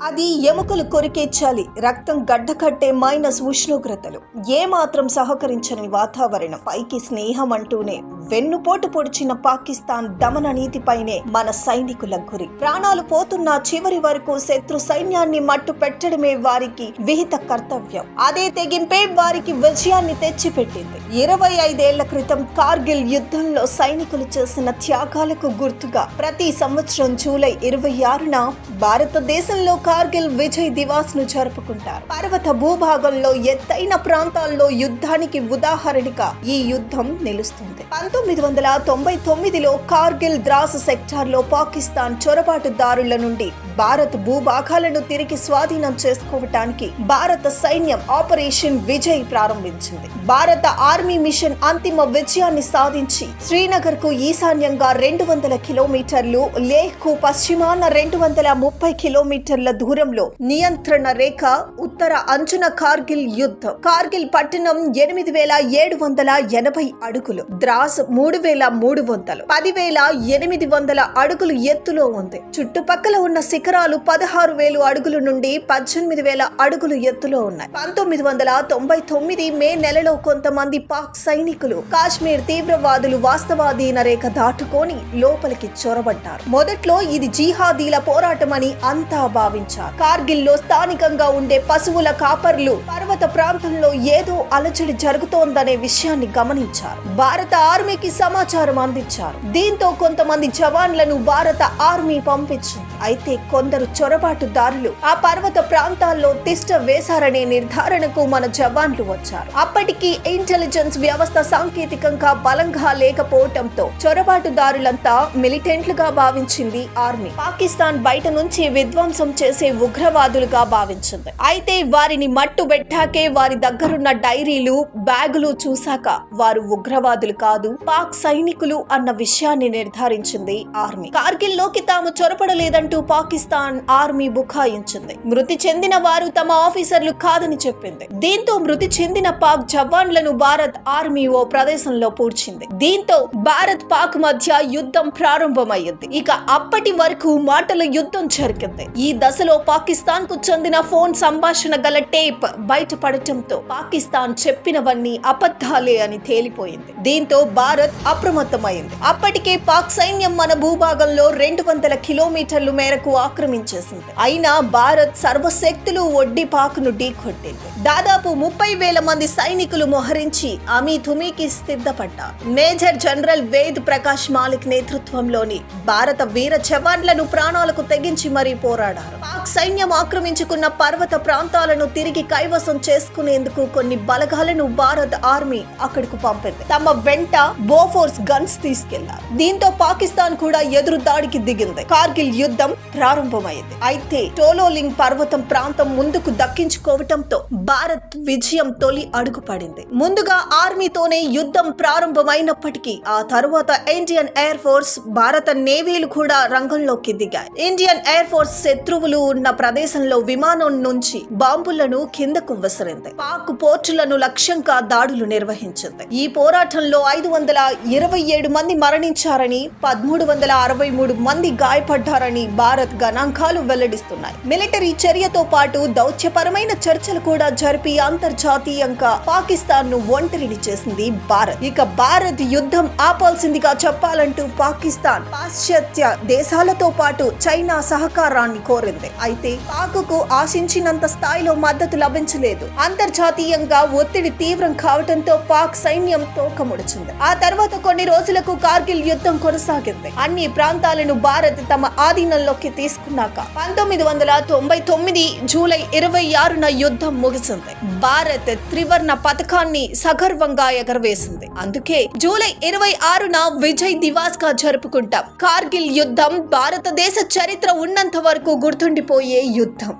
అది ఎముకలు కొరికే చలి, రక్తం గడ్డకట్టే మైనస్ ఉష్ణోగ్రతలు, ఏమాత్రం సహకరించని వాతావరణం, పైకి స్నేహం అంటూనే వెన్నుపోటు పొడిచిన పాకిస్తాన్ దమన నీతిపైనే మన సైనికుల గురి. ప్రాణాలు పోతున్న చివరి వరకు శత్రు సైన్యాన్ని మట్టు పెట్టడమే వారికి విహిత కర్తవ్యం. అదే తెగింపే వారికి విజయాన్ని తెచ్చిపెట్టింది. 25 ఏళ్ల క్రితం కార్గిల్ యుద్ధంలో సైనికులు చేసిన త్యాగాలకు గుర్తుగా ప్రతి సంవత్సరం జూలై 26న భారతదేశంలో కార్గిల్ విజయ్ దివాస్ ను జరుపుకుంటారు. పర్వత భూభాగంలో ఎత్తైన ప్రాంతాల్లో యుద్ధానికి ఉదాహరణగా ఈ యుద్ధం నిలుస్తుంది. 1999లో కార్గిల్ ద్రాస్ సెక్టార్ లో పాకిస్తాన్ చొరబాటుదారుల నుండి భారత్ భూభాగాలను తిరిగి స్వాధీనం చేసుకోవటానికి భారత సైన్యం ఆపరేషన్ విజయ్ ప్రారంభించింది. భారత ఆర్మీ మిషన్ అంతిమ విజయాన్ని సాధించి శ్రీనగర్ కు ఈశాన్యంగా 200 కిలోమీటర్లు, లేహ్ కు పశ్చిమాన 230 కిలోమీటర్ల దూరంలో నియంత్రణ రేఖ ఉత్తర అంచున కార్గిల్ యుద్ధం. కార్గిల్ పట్టణం 8780 అడుగులు, ద్రాస్ 3300, 10,800 అడుగులు ఎత్తులో ఉంది. చుట్టుపక్కల ఉన్న శిఖరాలు 16,000 అడుగుల నుండి 18,000 అడుగులు ఎత్తులో ఉన్నాయి. 1999 మే నెలలో కొంతమంది పాక్ సైనికులు కాశ్మీర్ తీవ్రవాదులు వాస్తవాధీన రేఖ దాటుకొని లోపలికి చొరబడ్డారు. మొదట్లో ఇది జిహాదీల పోరాటమని అంతా భావించారు. కార్గిల్ లో స్థానికంగా ఉండే పశువుల కాపర్లు పర్వత ప్రాంతంలో ఏదో అలజడి జరుగుతోందనే విషయాన్ని గమనించారు. భారత ఆర్మీకి సమాచారం అందించారు. దీంతో కొంతమంది జవాన్లను భారత ఆర్మీ పంపించింది. అయితే కొందరు చొరబాటుదారులు ఆ పర్వత ప్రాంతాల్లో తిష్ట వేశారనే నిర్ధారణకు మన జవాన్లు వచ్చారు. అప్పటికి ఇంటెలిజెన్స్ వ్యవస్థ సాంకేతికంగా బలంగా లేకపోవటంతో చొరబాటుదారులంతా మిలిటెంట్లుగా భావించింది ఆర్మీ. పాకిస్తాన్ బయట నుంచి విధ్వంసం చేసే ఉగ్రవాదులుగా భావించింది. అయితే వారిని మట్టు పెట్టాకే వారి దగ్గరున్న డైరీలు, బ్యాగులు చూశాక వారు ఉగ్రవాదులు కాదు, పాక్ సైనికులు అన్న విషయాన్ని నిర్ధారించింది ఆర్మీ. కార్గిల్ లోకి తాము చొరపడలేదంటూ పాకిస్తాన్ ఆర్మీ బుకాయించింది. మృతి చెందిన వారు తమ ఆఫీసర్లు కాదని చెప్పింది. దీంతో మృతి చెందిన పాక్ జవాన్లను భారత్ ఆర్మీ ఓ ప్రదేశంలో పూడ్చింది. దీంతో భారత్ పాక్ మధ్య యుద్ధం ప్రారంభమైంది. ఇక అప్పటి వరకు మాటల యుద్ధం జరిగింది. ఈ దశలో పాకిస్తాన్ కు చెందిన ఫోన్ సంభాషణ గల టేప్ బయటపడటంతో పాకిస్తాన్ చెప్పినవన్నీ అబద్ధాలే అని తేలిపోయింది. దీంతో భారత్ అప్రమత్తమైంది. అప్పటికే పాక్ సైన్యం మన భూభాగంలో 200 కిలోమీటర్ల మేరకు ఆక్రమించేసింది. అయినా భారత్ సర్వశక్తులు ఒడ్డి పాక్ ను ఢీకొట్టింది. దాదాపు 30,000 మంది సైనికులు మోహరించి అమీతుమీకి సిద్ధపడ్డారు. మేజర్ జనరల్ వేద్ ప్రకాష్ మాలిక్ నేతృత్వంలోని భారత వీర జవాన్లను ప్రాణాలకు తెగించి మరీ పోరాడారు. పాక్ సైన్యం ఆక్రమించుకున్న పర్వత ప్రాంతాలను తిరిగి కైవసం చేసుకునేందుకు కొన్ని బలగాలను భారత ఆర్మీ అక్కడకు పంపింది. తమ వెంట బోఫోర్స్ గన్స్ తీసుకెళ్లారు. దీంతో పాకిస్తాన్ కూడా ఎదురు దాడికి దిగింది. కార్గిల్ యుద్ధం ప్రారంభమైంది. అయితే టోలోలింగ్ పర్వతం ప్రాంతం ముందుకు దక్కించుకోవటంతో భారత్ విజయం తొలి అడుగు పడింది. ముందుగా ఆర్మీతోనే యుద్ధం ప్రారంభమైనప్పటికీ ఆ తరువాత ఇండియన్ ఎయిర్ ఫోర్స్, భారత నేవీలు కూడా రంగంలోకి దిగాయి. ఇండియన్ ఎయిర్ ఫోర్స్ శత్రువులు ఉన్న ప్రదేశంలో విమానం నుంచి బాంబులను కిందకు విసిరింది. పాక్ పోర్టులను లక్ష్యంగా దాడులు నిర్వహించింది. ఈ పోరాటంలో 527 మంది మరణించారని, 1363 మంది గాయపడ్డారని భారత్ గణాంకాలు వెల్లడిస్తున్నాయి. మిలిటరీ చర్యతో పాటు దౌత్యపరమైన చర్చలు కూడా జరిపి అంతర్జాతీయంగా పాకిస్తాన్ ను ఒంటరిని చేసింది భారత్. ఇక భారత్ యుద్ధం ఆపాల్సిందిగా చెప్పాలంటూ పాకిస్తాన్ పాశ్చాత్య దేశాలతో పాటు చైనా సహకారాన్ని కోరింది. అయితే పాక్కు ఆశించినంత స్థాయిలో మద్దతు లభించలేదు. అంతర్జాతీయంగా ఒత్తిడి తీవ్రం కావడంతో పాక్ సైన్యం తోకముడిచింది. ఆ తర్వాత కొన్ని రోజులకు కార్గిల్ యుద్ధం కొనసాగింది. అన్ని ప్రాంతాలను భారత్ తమ ఆధీనంలోకి తీసుకున్నాక 1999 జూలై 26న యుద్ధం ముగిసింది. భారత్ త్రివర్ణ పథకాన్ని సగర్వంగా ఎగరవేసింది. అందుకే జూలై 26న విజయ్ దివాస్ గా జరుపుకుంటాం. కార్గిల్ యుద్ధం భారతదేశ చరిత్ర ఉన్నంత వరకు గుర్తుండిపోయే యుద్ధం.